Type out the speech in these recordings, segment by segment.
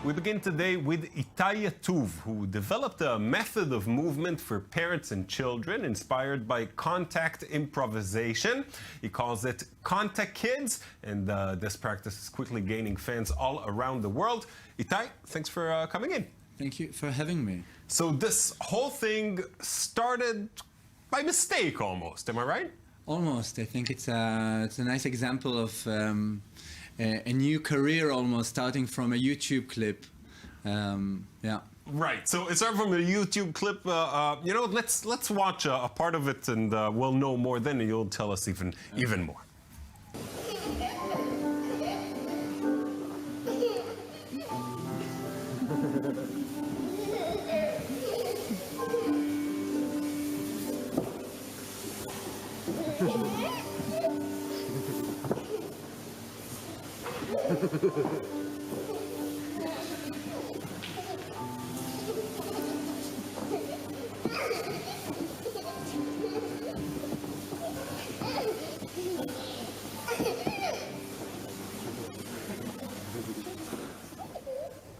We begin today with Itay Yatuv, who developed a method of movement for parents and children inspired by contact improvisation. He calls it Contakids, and this practice is quickly gaining fans all around the world. Itay, thanks for coming in. Thank you for having me. So this whole thing started by mistake almost, am I right? Almost. I think it's a nice example of a new career almost, starting from a YouTube clip. Yeah. Right. So it started from a YouTube clip. You know, let's watch a part of it, and we'll know more then, and you'll tell us even more.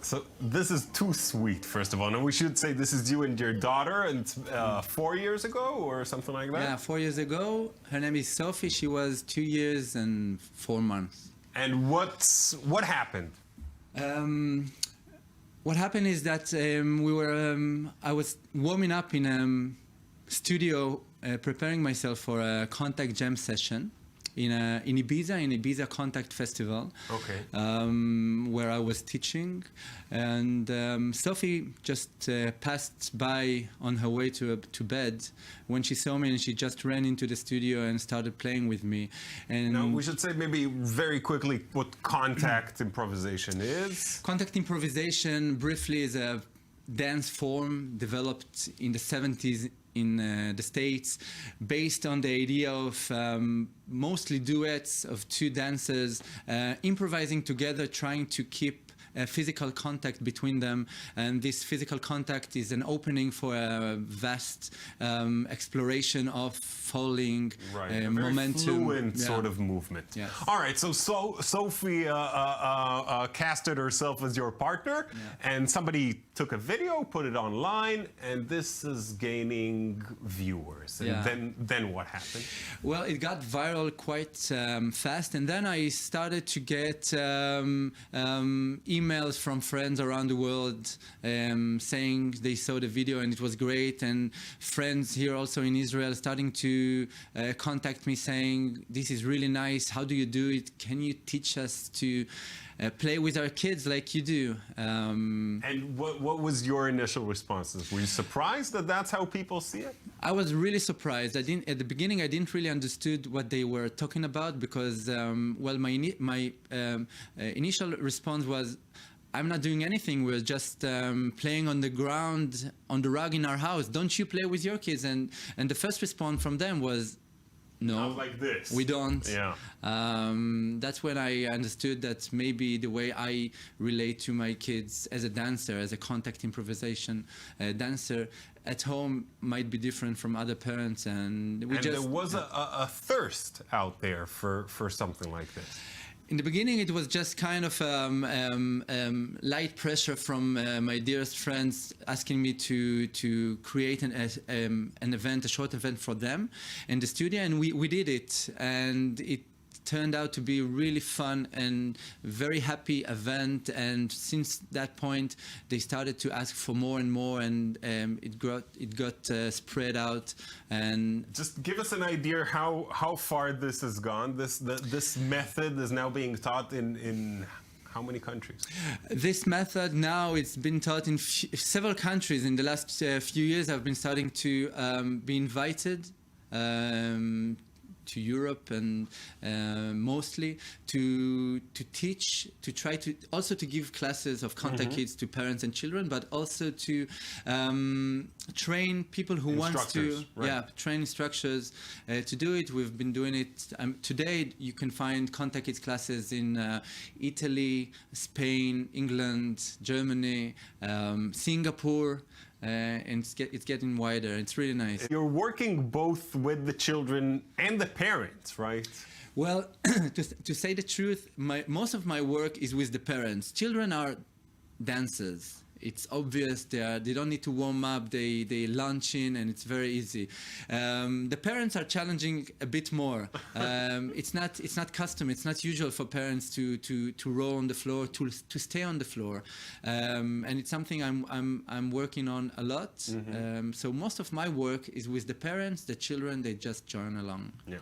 So this is too sweet, first of all. And we should say this is you and your daughter, and 4 years ago or something like that? Yeah, 4 years ago. Her name is Sophie. She was 2 years and 4 months. And what happened? What happened is that I was warming up in a studio, preparing myself for a contact jam session in Ibiza Contact Festival. Okay. Where I was teaching, and Sophie just passed by on her way to bed when she saw me, and she just ran into the studio and started playing with me. And now we should say maybe very quickly what contact improvisation is. Contact improvisation, briefly, is a dance form developed in the 70s in the States, based on the idea of mostly duets of two dancers improvising together, trying to keep physical contact between them, and this physical contact is an opening for a vast exploration of falling, right. momentum. Very fluent sort of movement. Yes. All right, so Sophie casted herself as your partner, and somebody took a video, put it online, and this is gaining viewers. And then what happened? Well, it got viral quite fast, and then I started to get emails from friends around the world saying they saw the video and it was great, and friends here also in Israel starting to contact me saying, this is really nice, how do you do it, can you teach us to play with our kids like you do. And what was your initial responses? Were you surprised that that's how people see it? I was really surprised. At the beginning, I didn't really understood what they were talking about, because well, my initial response was, I'm not doing anything. We're just playing on the ground, on the rug in our house. Don't you play with your kids? And the first response from them was, no, not like this. We don't. Yeah. That's when I understood that maybe the way I relate to my kids as a dancer, as a contact improvisation dancer at home, might be different from other parents. And there was a thirst out there for something like this. In the beginning, it was just kind of light pressure from my dearest friends asking me to create an event, a short event for them in the studio, and we did it, and it turned out to be a really fun and very happy event. And since that point, they started to ask for more and more, and it got spread out. And just give us an idea how far this has gone. This method is now being taught in how many countries? This method now, it's been taught in several countries. In the last few years, I've been starting to be invited to Europe, and mostly to teach, to try to also to give classes of Contakids to parents and children, but also to train people who want to, train instructors to do it. We've been doing it. Today you can find Contakids classes in Italy, Spain, England, Germany, Singapore. And it's getting wider. It's really nice. You're working both with the children and the parents, right? Well, to say the truth, most of my work is with the parents. Children are dancers. It's obvious they don't need to warm up. They launch in, and it's very easy. The parents are challenging a bit more. It's not custom. It's not usual for parents to roll on the floor, to stay on the floor, and it's something I'm working on a lot. So most of my work is with the parents. The children, they just join along. Yeah.